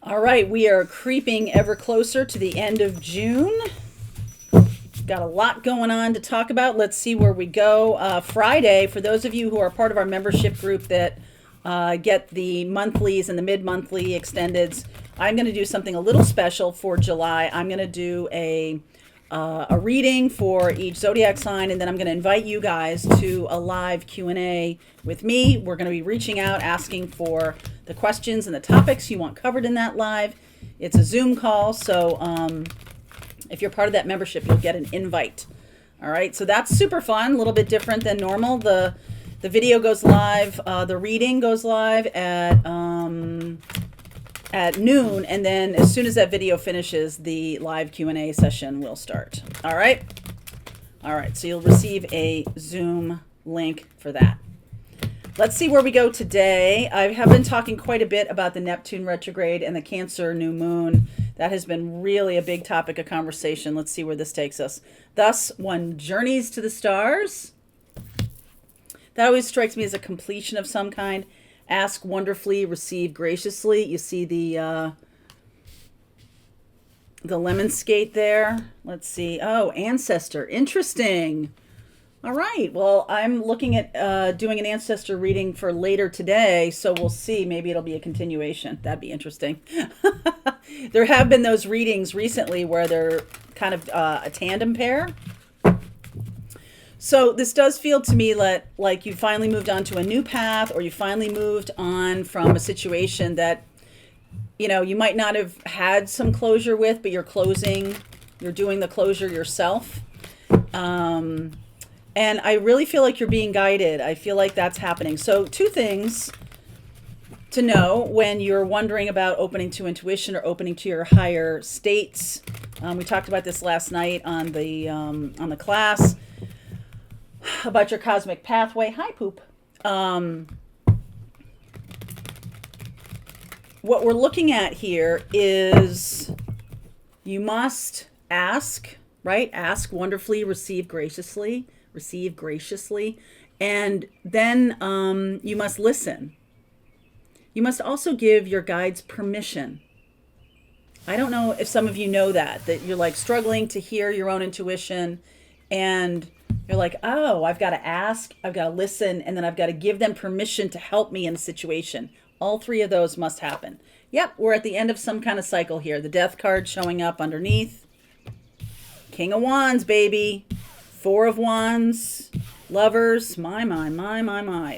All right, we are creeping ever closer to the end of June. Got a lot going on to talk about. Let's see where we go. Friday, for those of you who are part of our membership group that get the monthlies and the mid-monthly extendeds, I'm going to do something a little special for July. I'm going to do a reading for each zodiac sign, and then I'm going to invite you guys to a live Q&A with me. We're going to be reaching out, asking for the questions and the topics you want covered in that live. It's a Zoom call, so if you're part of that membership, you'll get an invite. All right, so that's super fun, a little bit different than normal. The video goes live, the reading goes live at noon, and then as soon as that video finishes, the live Q&A session will start. All right, so you'll receive a Zoom link for that. Let's see where we go today. I have been talking quite a bit about the Neptune retrograde and the Cancer new moon. That has been really a big topic of conversation. Let's see where this takes us. Thus, one journeys to the stars. That always strikes me as a completion of some kind. Ask wonderfully, receive graciously. You see the lemon skate there. Let's see. Oh, ancestor. Interesting. All right. Well, I'm looking at doing an ancestor reading for later today, so we'll see. Maybe it'll be a continuation. That'd be interesting. There have been those readings recently where they're kind of a tandem pair. So this does feel to me like you finally moved on to a new path, or you finally moved on from a situation that, you know, you might not have had some closure with, but you're doing the closure yourself. And I really feel like you're being guided. I feel like that's happening. So two things to know when you're wondering about opening to intuition or opening to your higher states. We talked about this last night on the class about your cosmic pathway. Hi, poop. What we're looking at here is you must ask, right? Ask wonderfully, receive graciously. Receive graciously, and then you must listen. You must also give your guides permission. I don't know if some of you know that you're like struggling to hear your own intuition, and you're like, oh, I've got to ask, I've got to listen, and then I've got to give them permission to help me in a situation. All three of those must happen. Yep, we're at the end of some kind of cycle here. The death card showing up underneath. King of Wands, baby. Four of Wands, Lovers, my.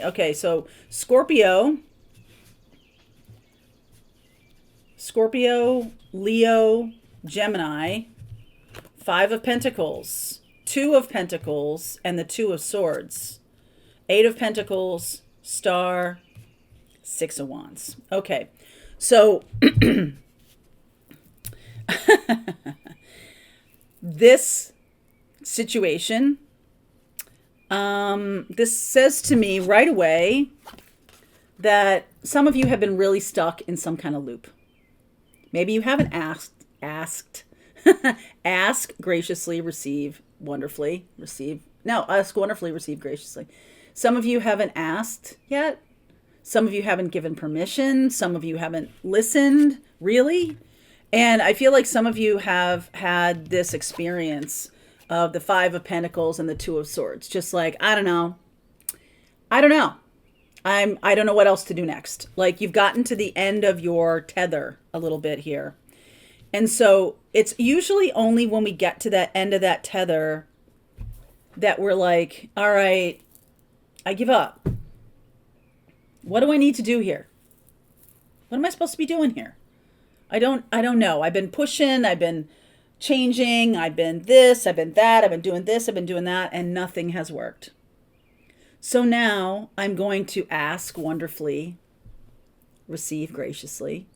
Okay, so Scorpio, Leo, Gemini, Five of Pentacles, Two of Pentacles, and the Two of Swords, Eight of Pentacles, Star, Six of Wands. Okay, so this situation, this says to me right away that some of you have been really stuck in some kind of loop. Maybe you haven't asked, ask graciously, receive wonderfully, ask wonderfully, receive graciously. Some of you haven't asked yet. Some of you haven't given permission. Some of you haven't listened, really. And I feel like some of you have had this experience of the Five of Pentacles and the Two of Swords. Just like, I don't know. I don't know what else to do next. Like, you've gotten to the end of your tether a little bit here. And so it's usually only when we get to that end of that tether that we're like, all right, I give up. What do I need to do here? What am I supposed to be doing here? I don't know. I've been pushing, I've been changing, I've been this, I've been that, I've been doing this, I've been doing that, and nothing has worked. So now I'm going to ask wonderfully, receive graciously.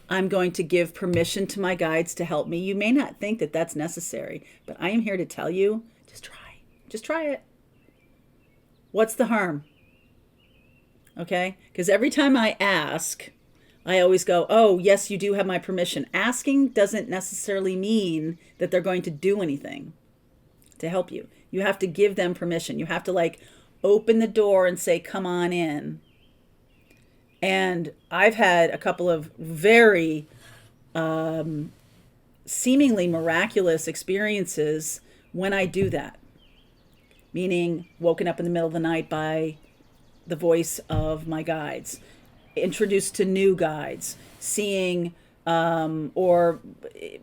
I'm going to give permission to my guides to help me. You may not think that that's necessary, but I am here to tell you, just try it. What's the harm? Okay? Because every time I ask, I always go, oh, yes, you do have my permission. Asking doesn't necessarily mean that they're going to do anything to help you. You have to give them permission. You have to like open the door and say, come on in. And I've had a couple of very seemingly miraculous experiences when I do that. Meaning, woken up in the middle of the night by the voice of my guides, introduced to new guides, seeing, or,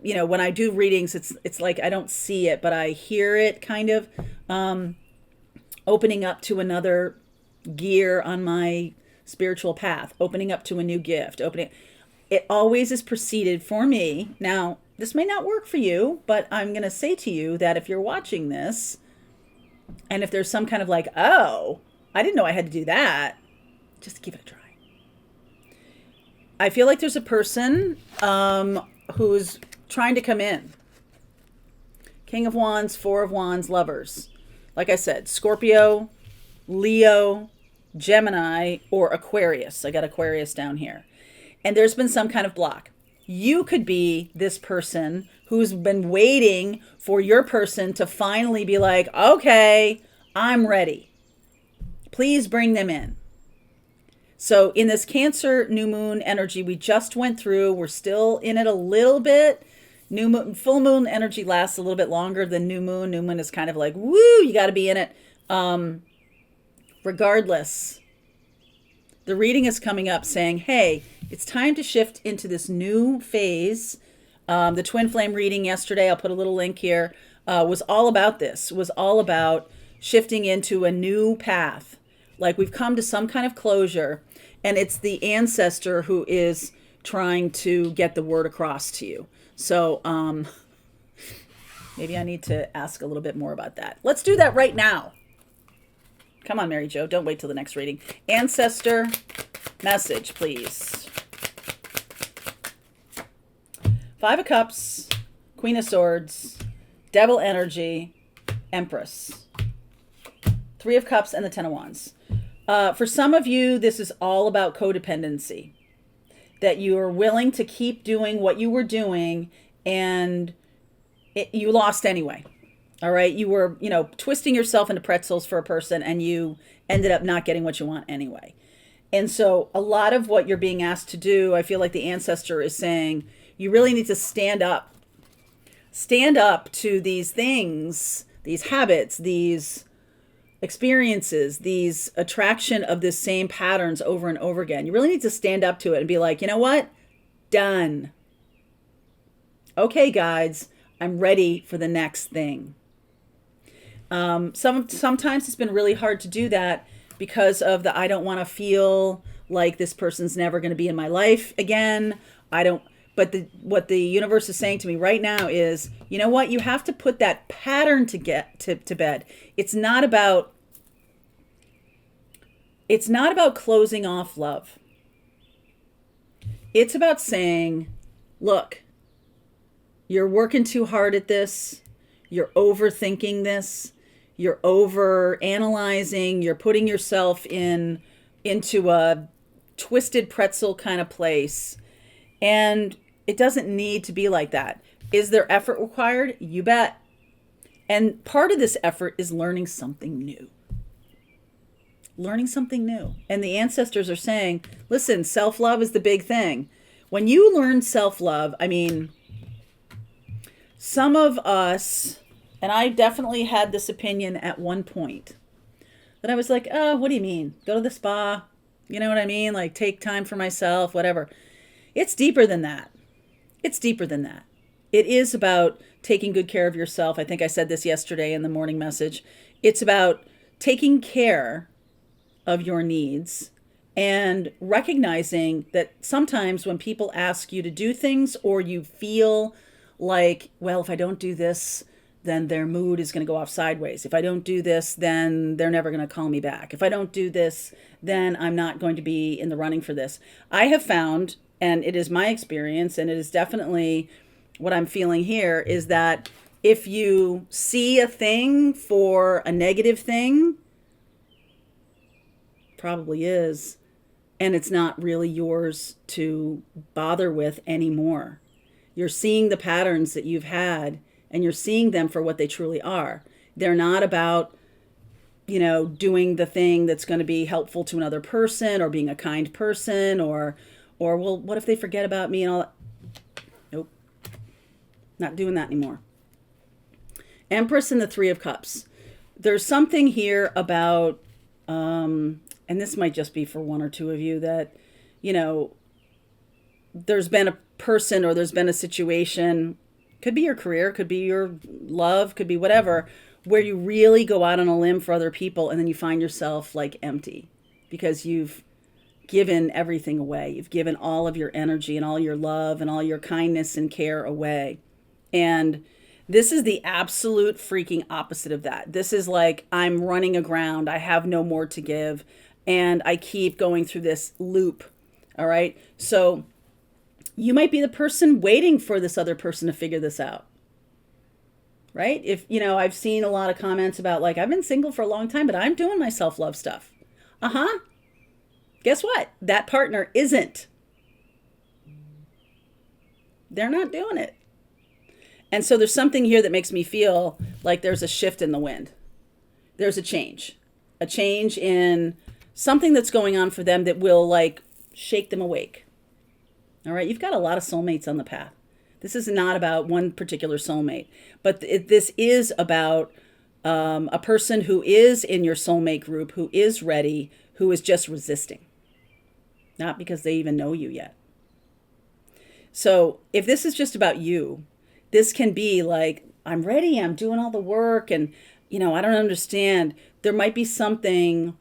when I do readings, it's like I don't see it, but I hear it kind of, opening up to another gear on my spiritual path, opening up to a new gift, it always is preceded for me. Now, this may not work for you, but I'm going to say to you that if you're watching this, and if there's some kind of like, oh, I didn't know I had to do that, just give it a try. I feel like there's a person who's trying to come in. King of Wands, Four of Wands, Lovers. Like I said, Scorpio, Leo, Gemini, or Aquarius. I got Aquarius down here. And there's been some kind of block. You could be this person who's been waiting for your person to finally be like, okay, I'm ready. Please bring them in. So in this Cancer new moon energy we just went through, we're still in it a little bit. New moon, full moon energy lasts a little bit longer than new moon. New moon is kind of like, woo, you got to be in it. Regardless, the reading is coming up saying, hey, it's time to shift into this new phase. The twin flame reading yesterday, I'll put a little link here, was all about this, was all about shifting into a new path. Like we've come to some kind of closure, and it's the ancestor who is trying to get the word across to you. So maybe I need to ask a little bit more about that. Let's do that right now. Come on, Mary Jo, don't wait till the next reading. Ancestor message, please. Five of Cups, Queen of Swords, Devil energy, Empress. Three of Cups and the Ten of Wands. For some of you, this is all about codependency. That you are willing to keep doing what you were doing and you lost anyway. All right. You were, twisting yourself into pretzels for a person and you ended up not getting what you want anyway. And so a lot of what you're being asked to do, I feel like the ancestor is saying, you really need to stand up to these things, these habits, these experiences, these attraction of the same patterns over and over again. You really need to stand up to it and be like, you know what? Done. Okay, guys, I'm ready for the next thing. Sometimes it's been really hard to do that because of the, I don't want to feel like this person's never going to be in my life again. But what the universe is saying to me right now is, you know what? You have to put that pattern to get to bed. It's not about closing off love. It's about saying, look, you're working too hard at this. You're overthinking this. You're over analyzing. You're putting yourself into a twisted pretzel kind of place. And it doesn't need to be like that. Is there effort required? You bet. And part of this effort is learning something new. Learning something new. And the ancestors are saying, listen, self-love is the big thing. When you learn self-love, some of us, and I definitely had this opinion at one point, that I was like, oh, what do you mean? Go to the spa? You know what I mean? Like take time for myself, whatever. It's deeper than that. It's deeper than that. It is about taking good care of yourself. I think I said this yesterday in the morning message. It's about taking care of your needs and recognizing that sometimes when people ask you to do things or you feel like, well, if I don't do this, then their mood is going to go off sideways. If I don't do this, then they're never going to call me back. If I don't do this, then I'm not going to be in the running for this. I have found, and it is my experience, and it is definitely what I'm feeling here, is that if you see a thing for a negative thing, probably is, and it's not really yours to bother with anymore. You're seeing the patterns that you've had, and you're seeing them for what they truly are. They're not about, doing the thing that's going to be helpful to another person or being a kind person or well, what if they forget about me and all that? Not doing that anymore. Empress and the Three of Cups. There's something here about, and this might just be for one or two of you, that, you know, there's been a person or there's been a situation, could be your career, could be your love, could be whatever, where you really go out on a limb for other people and then you find yourself like empty because you've given everything away. You've given all of your energy and all your love and all your kindness and care away. And this is the absolute freaking opposite of that. This is like, I'm running aground. I have no more to give. And I keep going through this loop. All right. So you might be the person waiting for this other person to figure this out. Right? If, you know, I've seen a lot of comments about like, I've been single for a long time, but I'm doing my self-love stuff. Uh-huh. Guess what? That partner isn't. They're not doing it. And so there's something here that makes me feel like there's a shift in the wind. There's a change in something that's going on for them that will like shake them awake. All right. You've got a lot of soulmates on the path. This is not about one particular soulmate, but this is about a person who is in your soulmate group, who is ready, who is just resisting, not because they even know you yet. So if this is just about you, this can be like, I'm ready, I'm doing all the work, and, you know, I don't understand. There might be something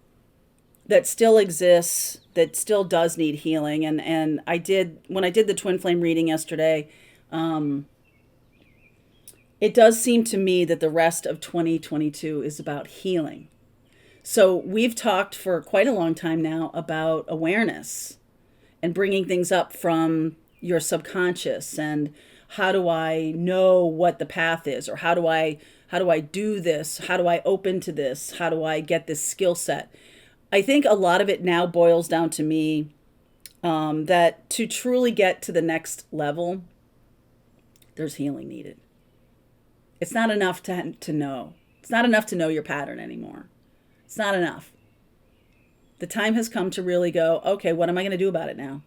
that still exists, that still does need healing. And when I did the twin flame reading yesterday, it does seem to me that the rest of 2022 is about healing. So we've talked for quite a long time now about awareness and bringing things up from your subconscious, and how do I know what the path is, or how do I do this? How do I open to this? How do I get this skill set? I think a lot of it now boils down to me that to truly get to the next level, there's healing needed. It's not enough to know. It's not enough to know your pattern anymore. It's not enough. The time has come to really go, okay, what am I going to do about it now?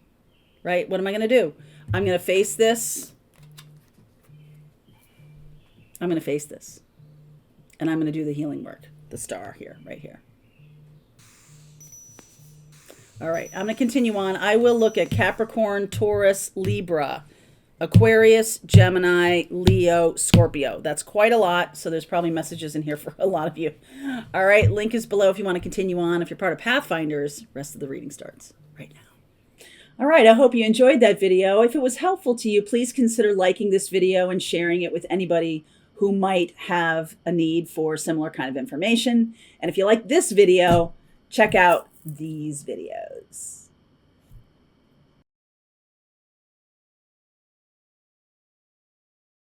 Right? What am I going to do? I'm going to face this. I'm going to face this. And I'm going to do the healing work. The star here, right here. All right, I'm going to continue on. I will look at Capricorn, Taurus, Libra, Aquarius, Gemini, Leo, Scorpio. That's quite a lot, so there's probably messages in here for a lot of you. All right, link is below if you want to continue on. If you're part of Pathfinders, rest of the reading starts right now. All right, I hope you enjoyed that video. If it was helpful to you, please consider liking this video and sharing it with anybody who might have a need for similar kind of information. And if you like this video, check out these videos.